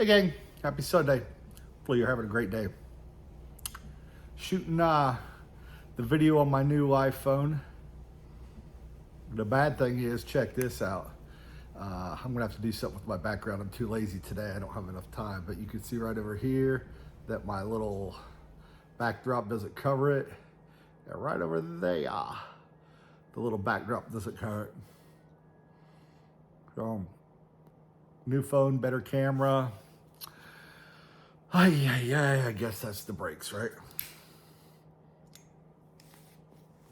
Hey gang, happy Sunday. Hopefully you're having a great day. Shooting the video on my new iPhone. The bad thing is, check this out. I'm gonna have to do something with my background. I'm too lazy today, I don't have enough time, but you can see right over here that my little backdrop doesn't cover it. And right over there, the little backdrop doesn't cover it. So, new phone, better camera. I guess that's the brakes, right?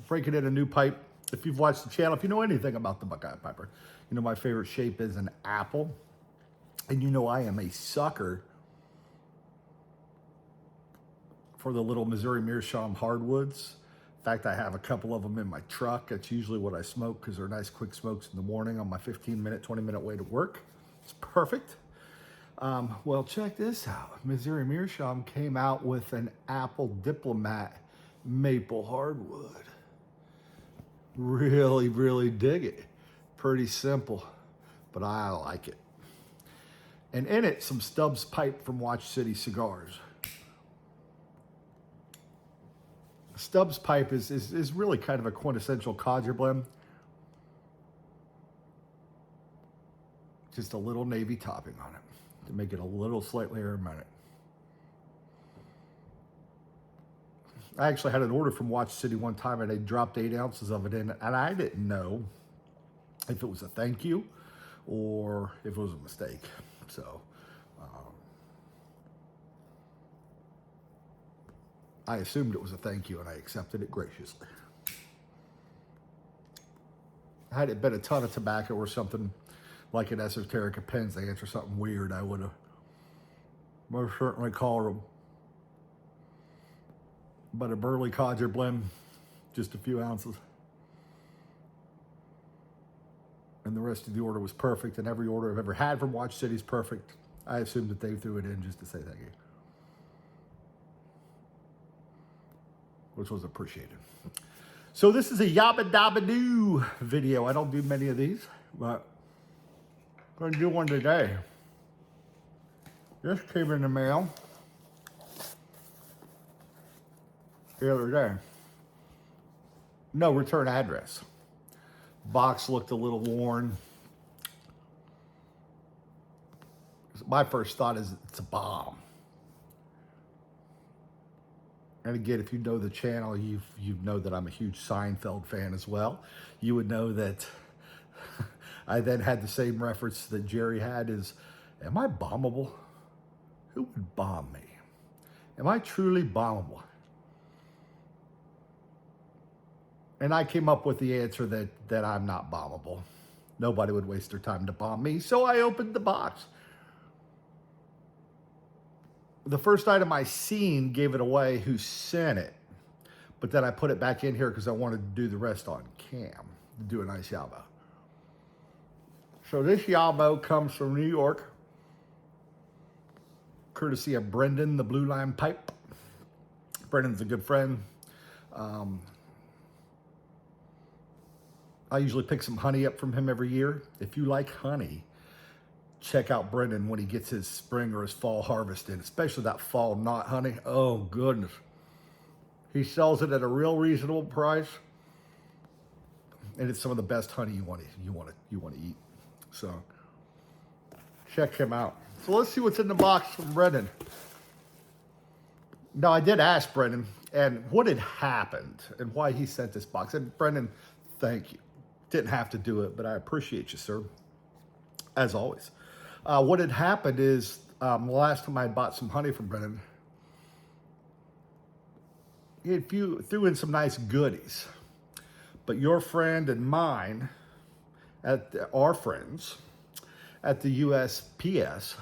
Breaking in a new pipe. If you've watched the channel, if you know anything about the Buckeye Piper, you know my favorite shape is an apple. And you know I am a sucker for the little Missouri Meerschaum hardwoods. In fact, I have a couple of them in my truck. That's usually what I smoke because they're nice quick smokes in the morning on my 15-minute, 20-minute way to work. It's perfect. Well, check this out. Missouri Meerschaum came out with an Apple Diplomat maple hardwood. Really, really dig it. Pretty simple, but I like it. And in it, some Stubbs pipe from Watch City Cigars. Stubbs pipe is really kind of a quintessential codger blend. Just a little navy topping on it to make it a little slightly aromatic. I actually had an order from Watch City one time and they dropped 8 ounces of it in, and I didn't know if it was a thank you or if it was a mistake. So I assumed it was a thank you and I accepted it graciously. Had it been a ton of tobacco or something like an Esoterica Penzance or something weird, I would have most certainly called them. But a Burley Codger blend, just a few ounces. And the rest of the order was perfect, and every order I've ever had from Watch City is perfect. I assumed that they threw it in just to say thank you, which was appreciated. So this is a Yabba Dabba Doo video. I don't do many of these, but I'm going to do one today. This came in the mail the other day. No return address. Box looked a little worn. My first thought is it's a bomb. And again, if you know the channel, you know that I'm a huge Seinfeld fan as well. You would know that I then had the same reference that Jerry had is, am I bombable? Who would bomb me? Am I truly bombable? And I came up with the answer that I'm not bombable. Nobody would waste their time to bomb me, so I opened the box. The first item I seen gave it away who sent it, but then I put it back in here because I wanted to do the rest on cam, to do a nice YABO. So this YABO comes from New York, courtesy of Brendan, the Blue Line Pipe. Brendan's a good friend. I usually pick some honey up from him every year. If you like honey, check out Brendan when he gets his spring or his fall harvest in, especially that fall knot honey. Oh goodness. He sells it at a real reasonable price. And it's some of the best honey you want to eat. So check him out. So let's see what's in the box from Brendan. Now I did ask Brendan and what had happened and why he sent this box. And Brendan, thank you. Didn't have to do it, but I appreciate you, sir. As always. What had happened is the last time I bought some honey from Brendan, he threw in some nice goodies. But your friend and mine, our friends at the USPS,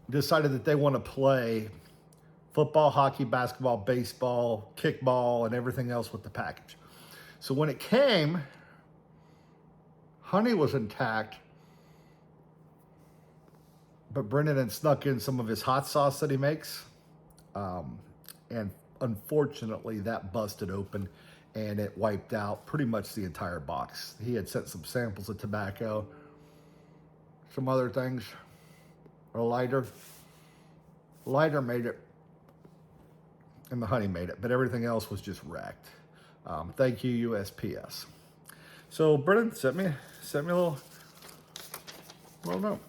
decided that they want to play football, hockey, basketball, baseball, kickball, and everything else with the package. So when it came, honey was intact, but Brendan had snuck in some of his hot sauce that he makes. And unfortunately, that busted open and it wiped out pretty much the entire box. He had sent some samples of tobacco. some other things. A lighter. Lighter made it, and the honey made it, but everything else was just wrecked. Thank you, USPS. So Brennan sent me a little note.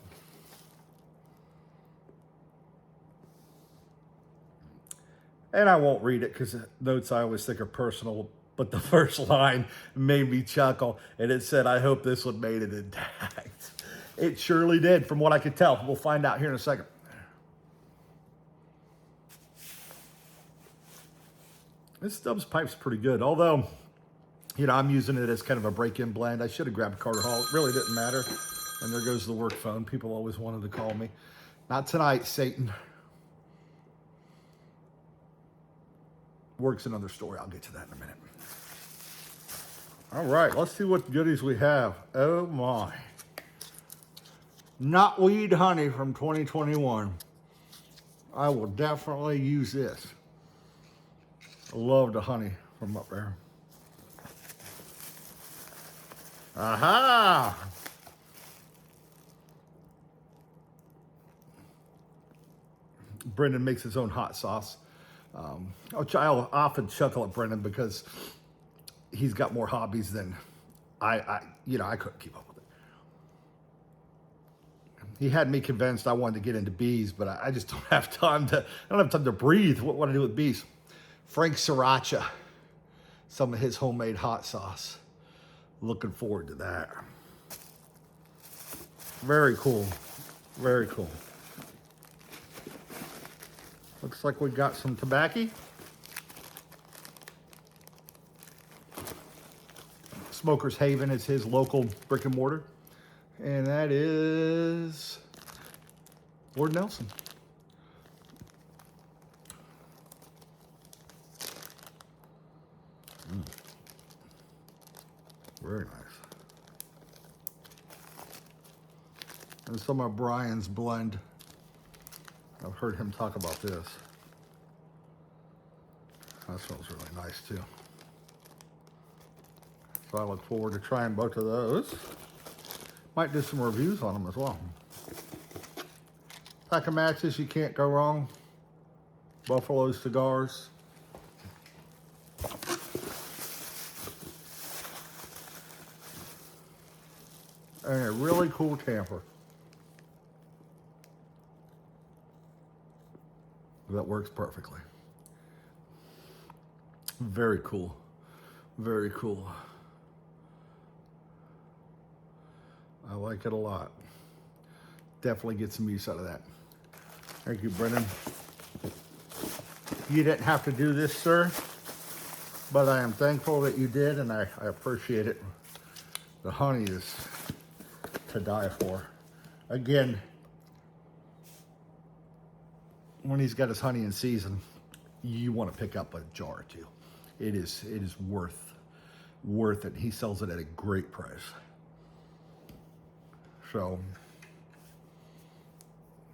And I won't read it because notes I always think are personal, but the first line made me chuckle, and it said, "I hope this one made it intact." It surely did, from what I could tell. We'll find out here in a second. This Stubbs pipe's pretty good, although, you know, I'm using it as kind of a break-in blend. I should have grabbed Carter Hall. It really didn't matter. And there goes the work phone. People always wanted to call me. Not tonight, Satan. Work's another story. I'll get to that in a minute. All right, let's see what goodies we have. Oh my. Knotweed honey from 2021. I will definitely use this. I love the honey from up there. Aha! Brendan makes his own hot sauce. Which I'll often chuckle at Brendan because he's got more hobbies than I couldn't keep up with it. He had me convinced I wanted to get into bees, but I just don't have time to breathe. What do I do with bees? Frank Sriracha, some of his homemade hot sauce. Looking forward to that. Very cool. Very cool. Looks like we got some tobacco. Smoker's Haven is his local brick and mortar. And that is Lord Nelson. Very nice. And some of Brian's blend. I've heard him talk about this. That smells really nice too. So I look forward to trying both of those. Might do some reviews on them as well. Pack of matches, you can't go wrong. Buffalo cigars. And a really cool tamper. That works perfectly. Very cool. Very cool. I like it a lot. Definitely get some use out of that. Thank you, Brendan. You didn't have to do this, sir, but I am thankful that you did, and I appreciate it. The honey is to die for. Again, when he's got his honey in season, you want to pick up a jar or two. It is worth it. He sells it at a great price. So,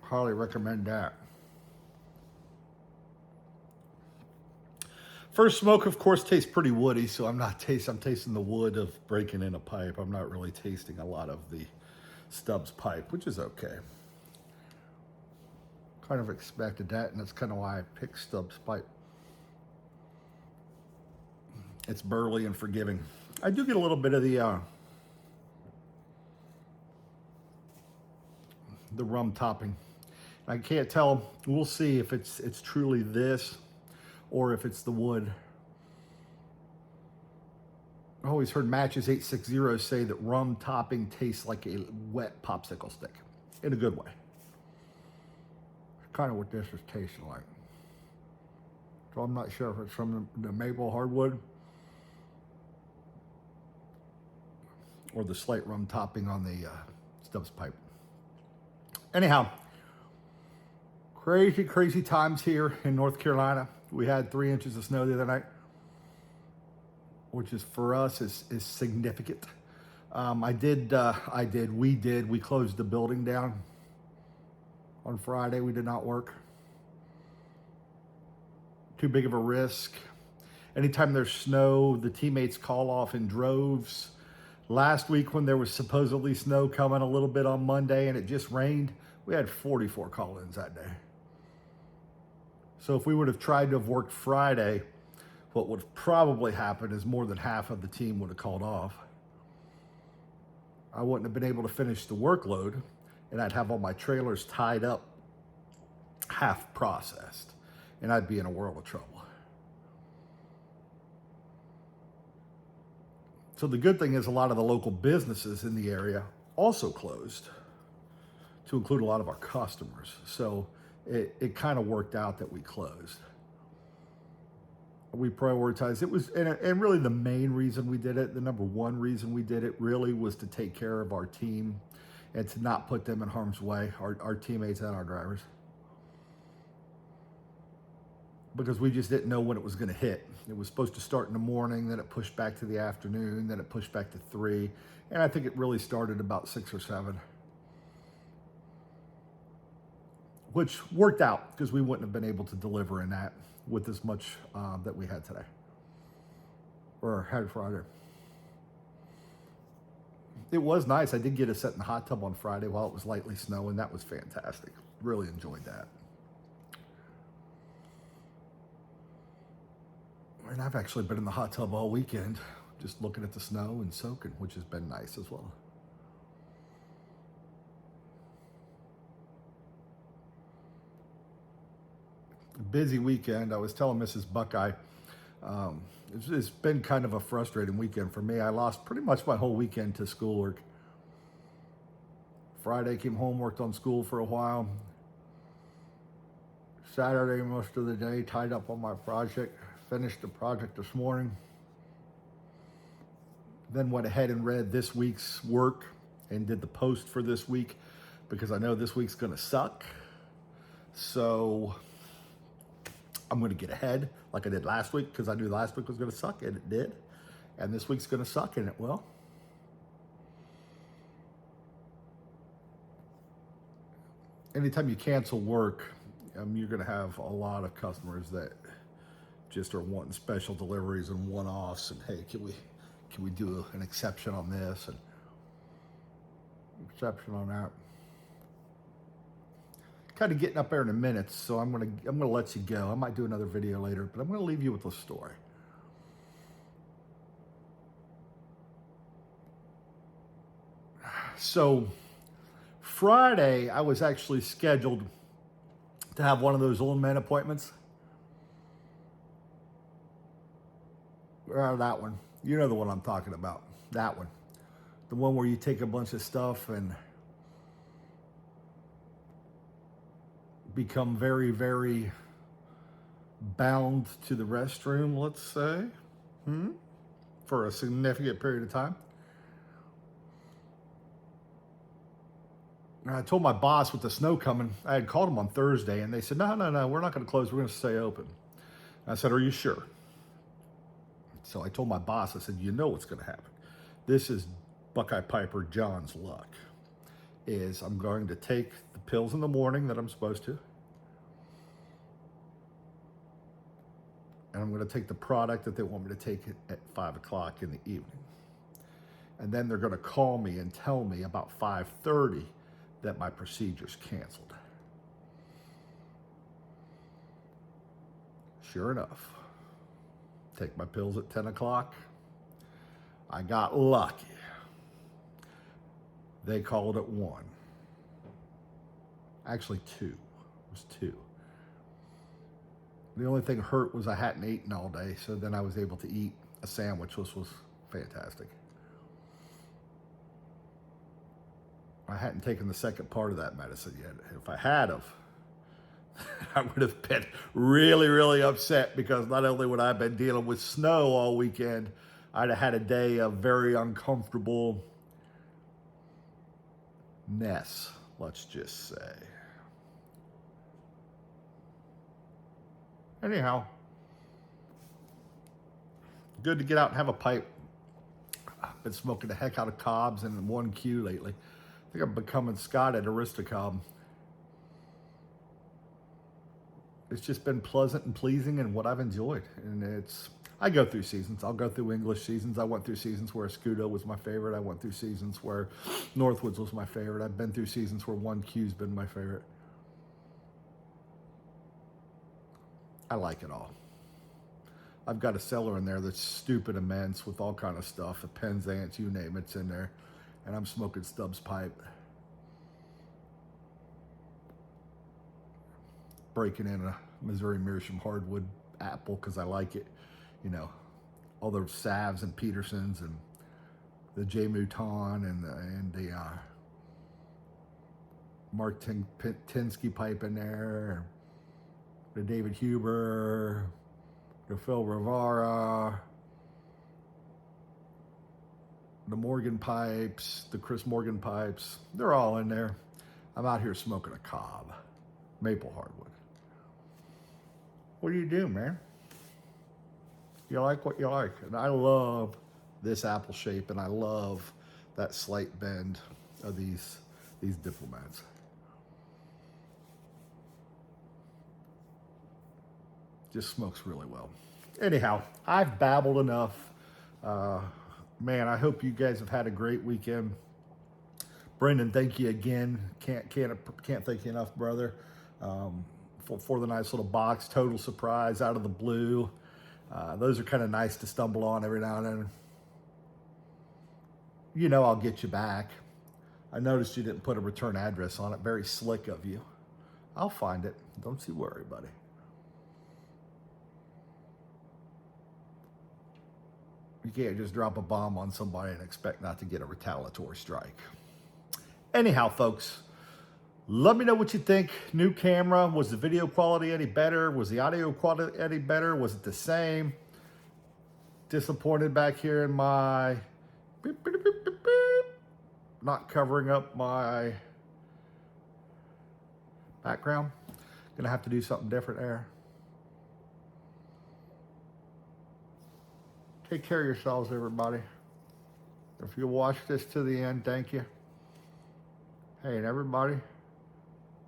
highly recommend that. First smoke, of course, tastes pretty woody, so I'm tasting the wood of breaking in a pipe. I'm not really tasting a lot of the Stubbs pipe, which is okay. Kind of expected that, and that's kind of why I picked Stubbs pipe. It's burly and forgiving. I do get a little bit of the rum topping. I can't tell. We'll see if it's truly this or if it's the wood. I always heard Matches 860 say that rum topping tastes like a wet popsicle stick in a good way. Kind of what this is tasting like. So I'm not sure if it's from the maple hardwood or the slight rum topping on the Stubbs pipe. Anyhow, crazy times here in North Carolina. We had 3 inches of snow the other night, which is for us is significant. We closed the building down on Friday. We did not work. Too big of a risk. Anytime there's snow, the teammates call off in droves. Last week when there was supposedly snow coming a little bit on Monday and it just rained, we had 44 call-ins that day. So if we would have tried to have worked Friday, what would have probably happened is more than half of the team would have called off. I wouldn't have been able to finish the workload, and I'd have all my trailers tied up, half processed, and I'd be in a world of trouble. So the good thing is a lot of the local businesses in the area also closed, to include a lot of our customers. So it kind of worked out that we closed. We prioritized, it was, and really the main reason we did it, the number one reason we did it really was to take care of our team and to not put them in harm's way, our teammates and our drivers. Because we just didn't know when it was going to hit. It was supposed to start in the morning, then it pushed back to the afternoon, then it pushed back to 3, and I think it really started about 6 or 7. Which worked out because we wouldn't have been able to deliver in that with as much that we had today, or had Friday. It was nice. I did get to sit in the hot tub on Friday while it was lightly snowing. That was fantastic. Really enjoyed that. And I've actually been in the hot tub all weekend, just looking at the snow and soaking, which has been nice as well. Busy weekend. I was telling Mrs. Buckeye, it's been kind of a frustrating weekend for me. I lost pretty much my whole weekend to schoolwork. Friday, came home, worked on school for a while. Saturday, most of the day, tied up on my project. Finished the project this morning. Then went ahead and read this week's work and did the post for this week because I know this week's gonna suck. So I'm gonna get ahead like I did last week because I knew last week was gonna suck, and it did. And this week's gonna suck, and it will. Anytime you cancel work, you're gonna have a lot of customers that just are wanting special deliveries and one-offs, and hey, can we do an exception on this and exception on that? Kind of getting up there in a minute, so I'm gonna let you go. I might do another video later, but I'm gonna leave you with a story. So Friday, I was actually scheduled to have one of those old man appointments. That one. You know the one I'm talking about. That one. The one where you take a bunch of stuff and become very, very bound to the restroom, let's say, for a significant period of time. And I told my boss with the snow coming, I had called them on Thursday, and they said, no, we're not going to close. We're going to stay open. I said, are you sure? So I told my boss, I said, you know what's going to happen. This is Buckeye Piper John's luck. Is I'm going to take the pills in the morning that I'm supposed to. And I'm going to take the product that they want me to take at 5 o'clock in the evening. And then they're going to call me and tell me about 5:30 that my procedure's canceled. Sure enough. Take my pills at 10 o'clock. I got lucky. They called at 1. Actually 2. It was 2. The only thing hurt was I hadn't eaten all day, so then I was able to eat a sandwich, which was fantastic. I hadn't taken the second part of that medicine yet. If I had have, I would have been really, really upset because not only would I have been dealing with snow all weekend, I'd have had a day of very uncomfortable mess, let's just say. Anyhow, good to get out and have a pipe. I've been smoking the heck out of cobs and 1Q lately. I think I'm becoming Scott at Aristocob. It's just been pleasant and pleasing and what I've enjoyed. And I go through seasons. I'll go through English seasons. I went through seasons where Scudo was my favorite. I went through seasons where Northwoods was my favorite. I've been through seasons where 1Q's been my favorite. I like it all. I've got a cellar in there that's stupid immense with all kind of stuff. The Penzance, you name it's in there. And I'm smoking Stubbs pipe. Breaking in a Missouri Meerschaum hardwood apple because I like it. You know, all the Savs and Petersons and the J. Mouton and the Mark Tinsky pipe in there, the David Huber, the Phil Rivara, the Morgan pipes, the Chris Morgan pipes. They're all in there. I'm out here smoking a cob, maple hardwood. What do you do, man? You like what you like. And I love this apple shape, and I love that slight bend of these diplomats. Just smokes really well. Anyhow, I've babbled enough. Man, I hope you guys have had a great weekend. Brendan, thank you again. Can't thank you enough, brother. For the nice little box, total surprise out of the blue. Those are kind of nice to stumble on every now and then. You know I'll get you back. I noticed you didn't put a return address on it. Very slick of you. I'll find it. Don't you worry, buddy. You can't just drop a bomb on somebody and expect not to get a retaliatory strike. Anyhow, folks, let me know what you think. New camera. Was the video quality any better? Was the audio quality any better? Was it the same? Disappointed back here in my beep, beep, beep, beep, beep. Not covering up my background. Gonna have to do something different there. Take care of yourselves, everybody. If you watch this to the end, thank you. Hey, and everybody,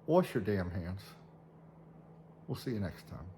wash your damn hands. We'll see you next time.